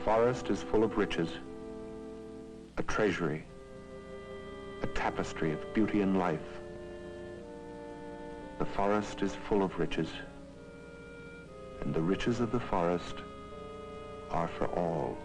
forest is full of riches, a treasury, a tapestry of beauty and life. The forest is full of riches, and the riches of the forest are for all.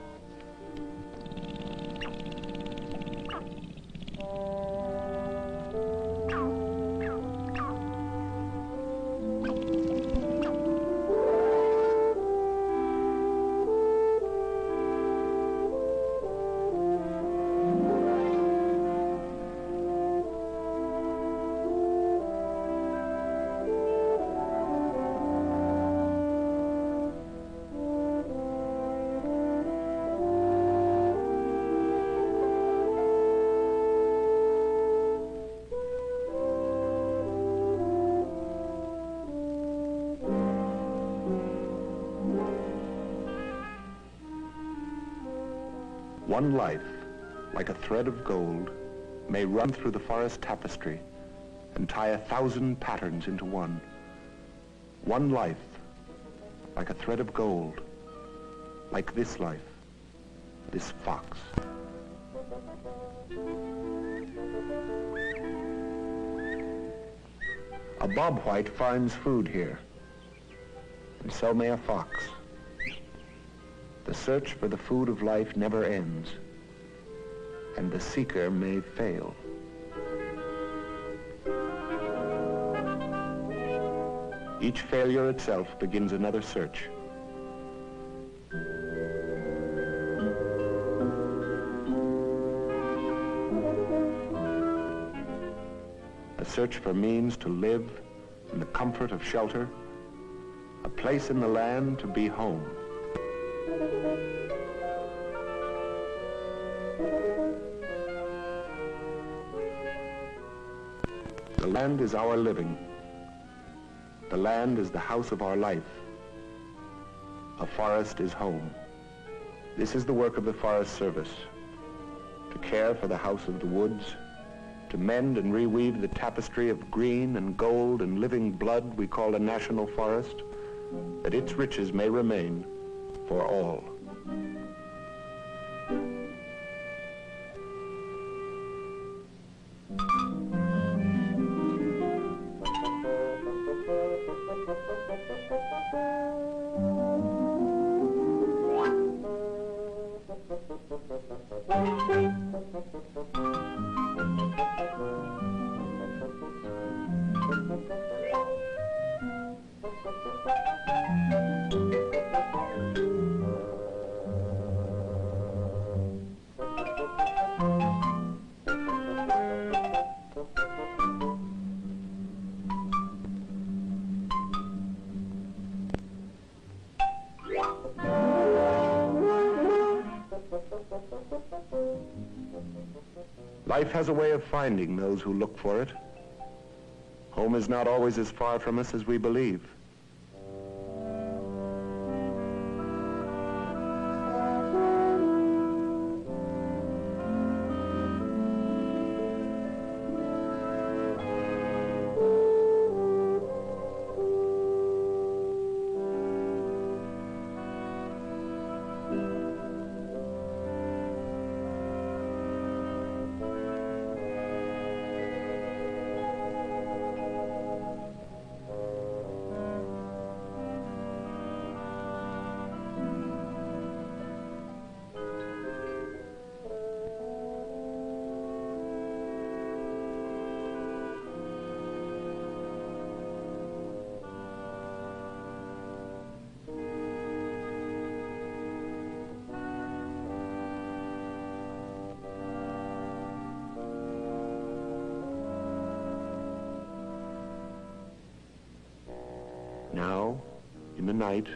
One life, like a thread of gold, may run through the forest tapestry and tie 1,000 patterns into one. One life, like a thread of gold, like this life, this fox. A bobwhite finds food here, and so may a fox. The search for the food of life never ends, and the seeker may fail. Each failure itself begins another search. A search for means to live in the comfort of shelter, a place in the land to be home. The land is our living. The land is the house of our life. A forest is home. This is the work of the Forest Service, to care for the house of the woods, to mend and reweave the tapestry of green and gold and living blood we call a national forest, that its riches may remain for all. Life has a way of finding those who look for it. Home is not always as far from us as we believe. Now, in the night,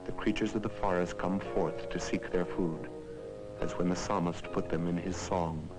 the creatures of the forest come forth to seek their food, as when the psalmist put them in his song.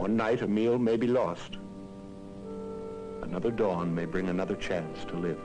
One night a meal may be lost. Another dawn may bring another chance to live.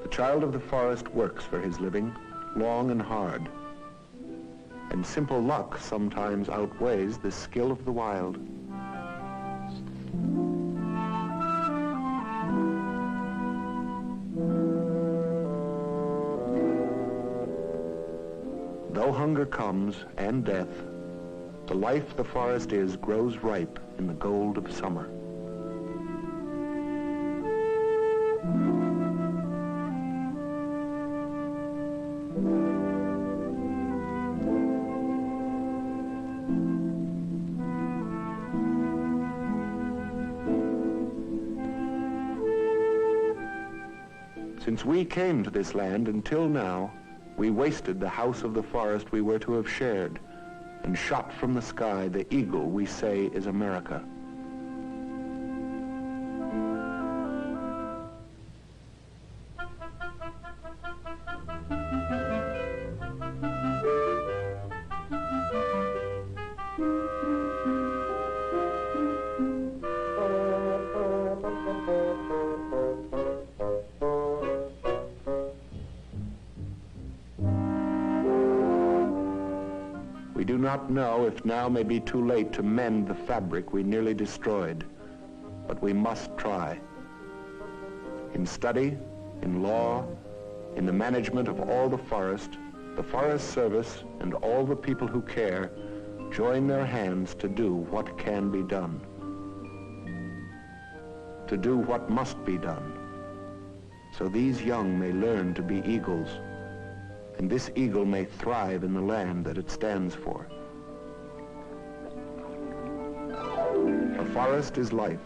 The child of the forest works for his living, long and hard. And simple luck sometimes outweighs the skill of the wild. Though hunger comes, and death, the life the forest is grows ripe in the gold of summer. Since we came to this land until now, we wasted the house of the forest we were to have shared, and shot from the sky the eagle we say is America. We do not know if now may be too late to mend the fabric we nearly destroyed, but we must try. In study, in law, in the management of all the Forest Service, and all the people who care, join their hands to do what can be done. To do what must be done, so these young may learn to be eagles, and this eagle may thrive in the land that it stands for. A forest is life,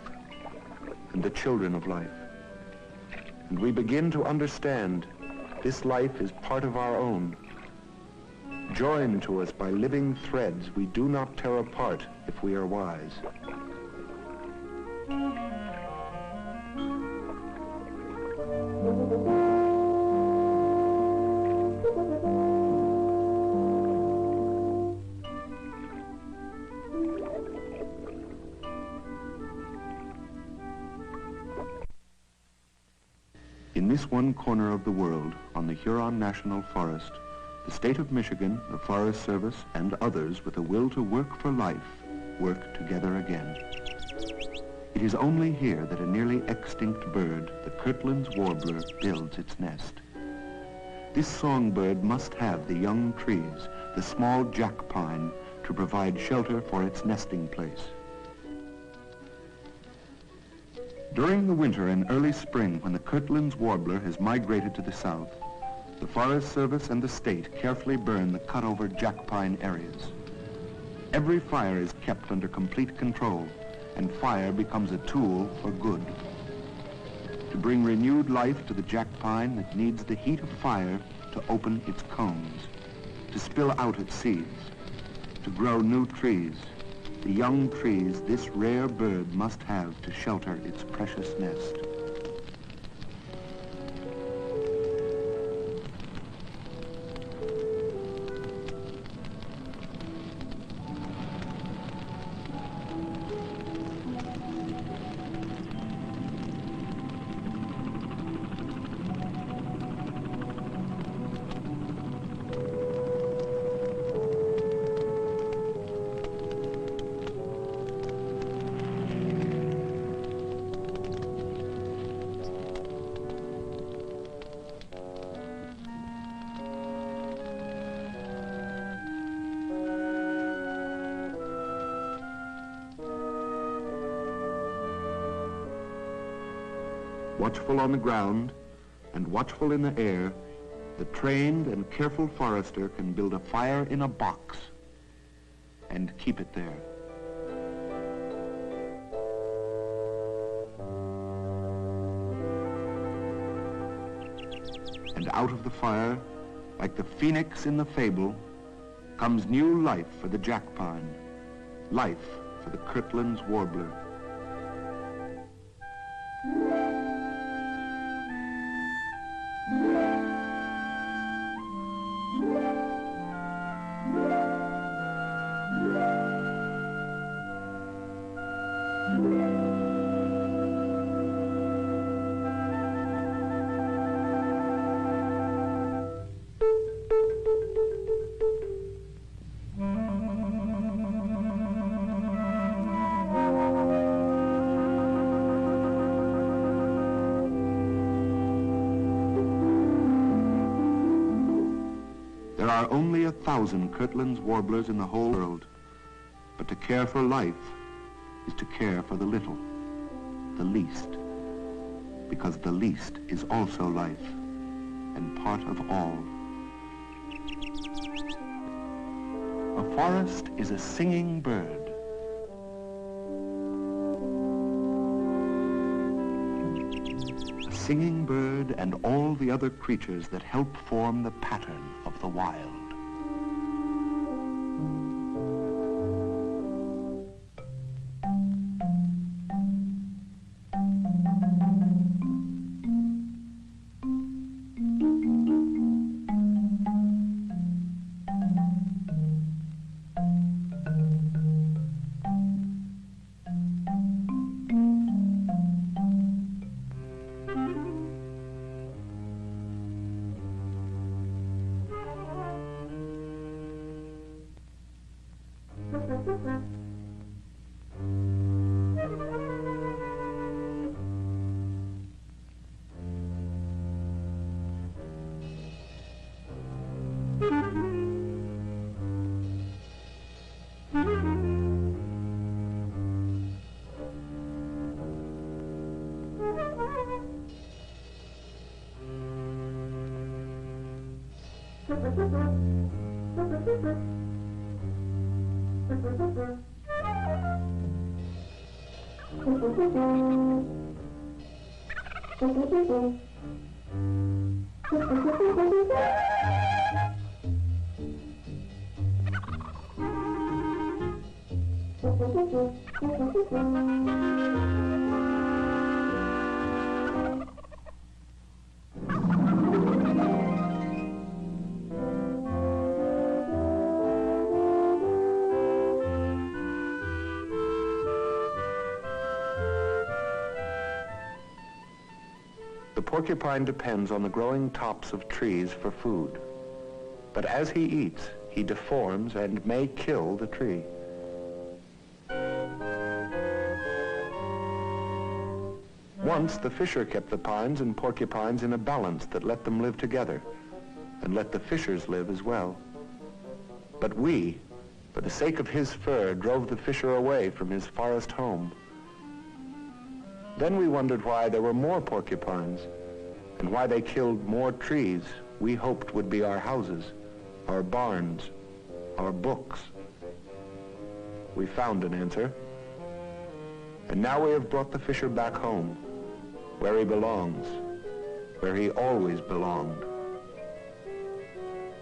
and the children of life. And we begin to understand this life is part of our own, joined to us by living threads we do not tear apart if we are wise. In this one corner of the world, on the Huron National Forest, the state of Michigan, the Forest Service, and others with a will to work for life, work together again. It is only here that a nearly extinct bird, the Kirtland's warbler, builds its nest. This songbird must have the young trees, the small jack pine, to provide shelter for its nesting place. During the winter and early spring, when the Kirtland's warbler has migrated to the south, the Forest Service and the state carefully burn the cut-over jack pine areas. Every fire is kept under complete control, and fire becomes a tool for good. To bring renewed life to the jack pine, it needs the heat of fire to open its cones, to spill out its seeds, to grow new trees, the young trees this rare bird must have to shelter its precious nest. Watchful on the ground and watchful in the air, the trained and careful forester can build a fire in a box and keep it there. And out of the fire, like the phoenix in the fable, comes new life for the jack pine, life for the Kirtland's warbler. There are only 1,000 Kirtland's warblers in the whole world, but to care for life is to care for the little, the least, because the least is also life and part of all. A forest is a singing bird. A singing bird and all the other creatures that help form the pattern of the wild. The porcupine depends on the growing tops of trees for food. But as he eats, he deforms and may kill the tree. Once the fisher kept the pines and porcupines in a balance that let them live together, and let the fishers live as well. But we, for the sake of his fur, drove the fisher away from his forest home. Then we wondered why there were more porcupines, and why they killed more trees we hoped would be our houses, our barns, our books. We found an answer. And now we have brought the fisher back home, where he belongs, where he always belonged.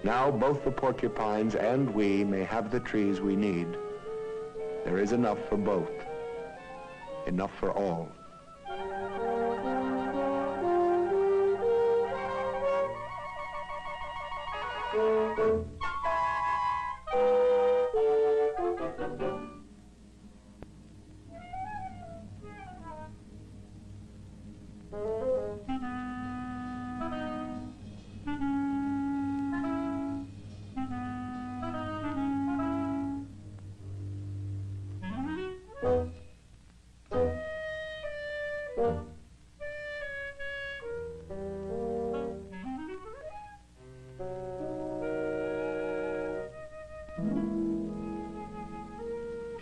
Now both the porcupines and we may have the trees we need. There is enough for both, enough for all.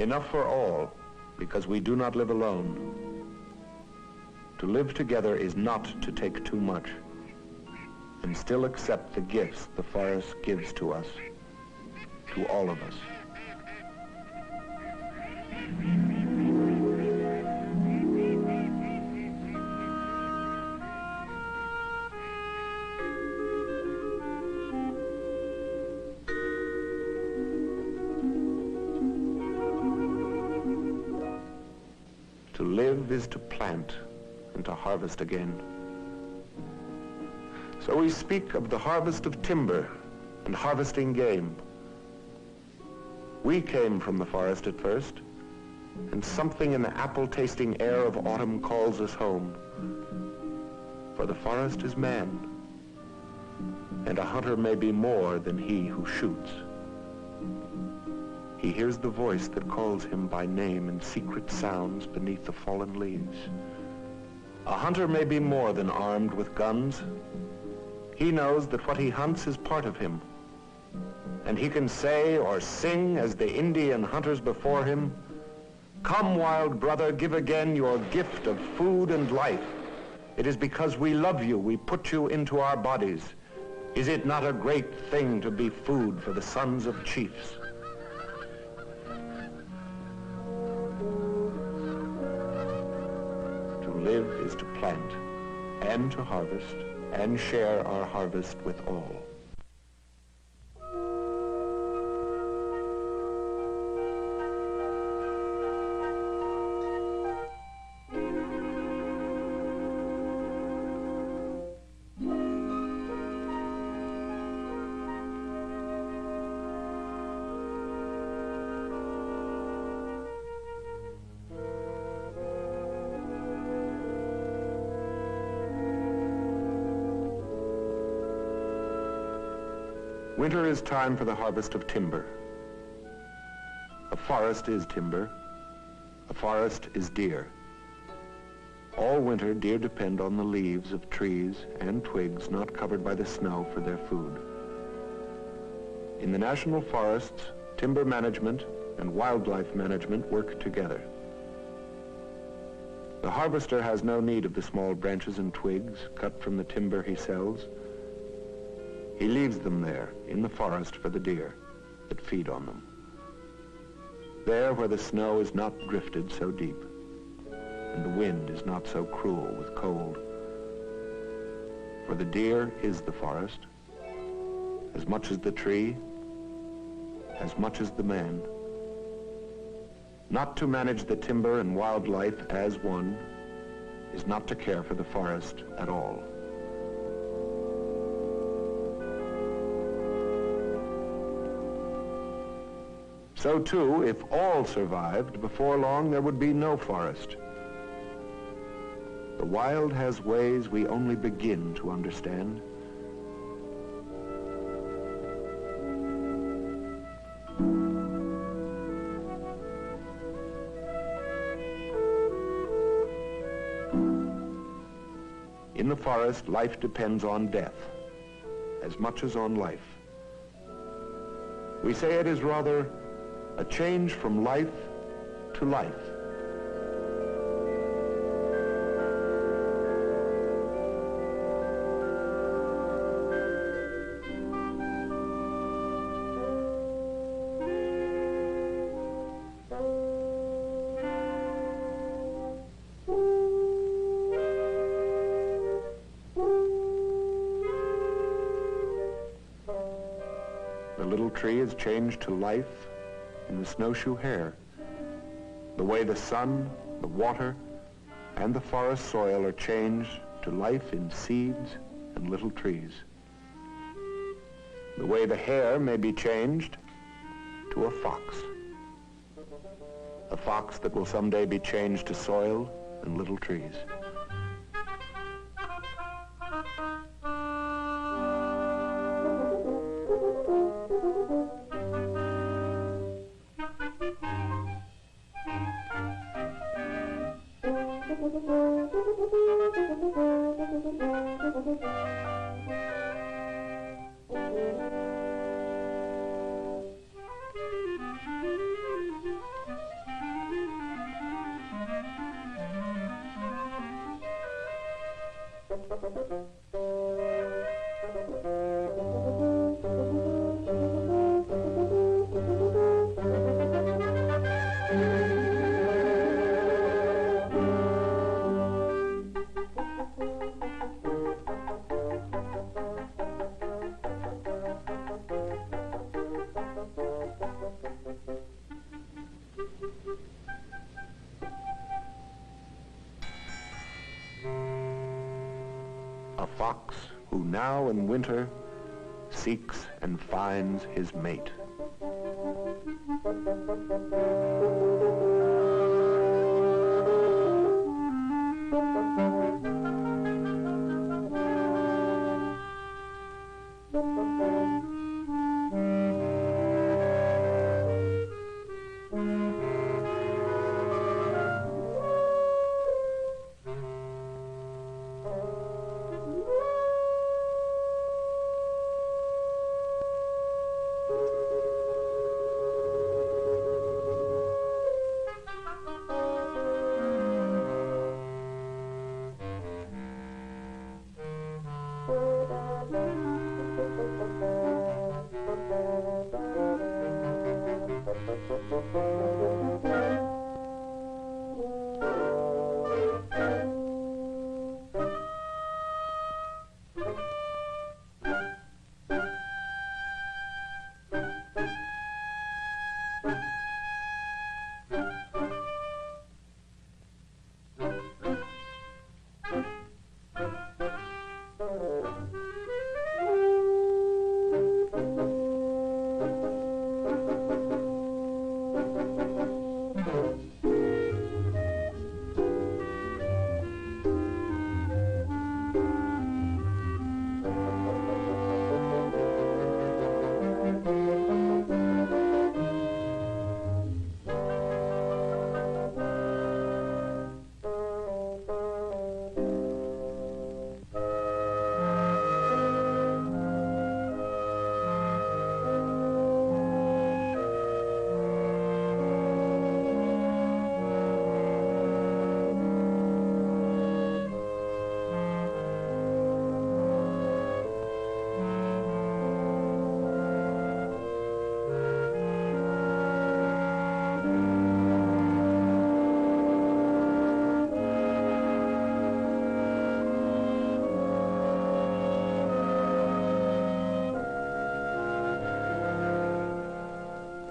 Enough for all, because we do not live alone. To live together is not to take too much, and still accept the gifts the forest gives to us, to all of us. To live is to plant and to harvest again. So we speak of the harvest of timber and harvesting game. We came from the forest at first, and something in the apple-tasting air of autumn calls us home. For the forest is man, and a hunter may be more than he who shoots. He hears the voice that calls him by name in secret sounds beneath the fallen leaves. A hunter may be more than armed with guns. He knows that what he hunts is part of him. And he can say or sing as the Indian hunters before him, "Come, wild brother, give again your gift of food and life. It is because we love you we put you into our bodies. Is it not a great thing to be food for the sons of chiefs?" Live is to plant and to harvest and share our harvest with all. Winter is time for the harvest of timber. A forest is timber. A forest is deer. All winter, deer depend on the leaves of trees and twigs not covered by the snow for their food. In the national forests, timber management and wildlife management work together. The harvester has no need of the small branches and twigs cut from the timber he sells. He leaves them there in the forest for the deer that feed on them. There where the snow is not drifted so deep and the wind is not so cruel with cold. For the deer is the forest, as much as the tree, as much as the man. Not to manage the timber and wildlife as one is not to care for the forest at all. So too, if all survived, before long there would be no forest. The wild has ways we only begin to understand. In the forest, life depends on death, as much as on life. We say it is rather a change from life to life. the little tree is changed to life in the snowshoe hare. The way the sun, the water, and the forest soil are changed to life in seeds and little trees. The way the hare may be changed to a fox that will someday be changed to soil and little trees. A fox who now in winter seeks and finds his mate.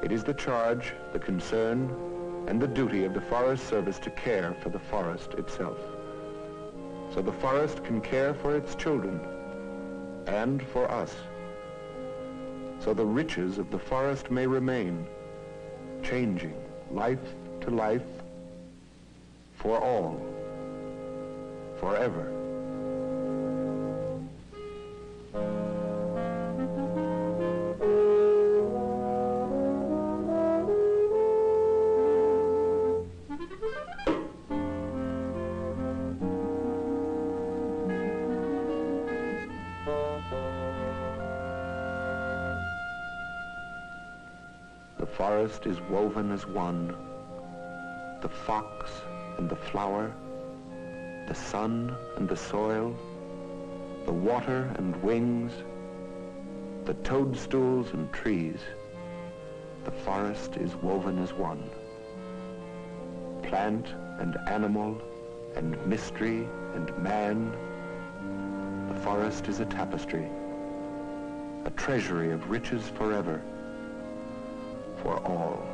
It is the charge, the concern, and the duty of the Forest Service to care for the forest itself, so the forest can care for its children and for us, so the riches of the forest may remain, changing life to life, for all, forever. The forest is woven as one, the fox and the flower, the sun and the soil, the water and wings, the toadstools and trees. The forest is woven as one. Plant and animal and mystery and man, the forest is a tapestry, a treasury of riches forever, for all.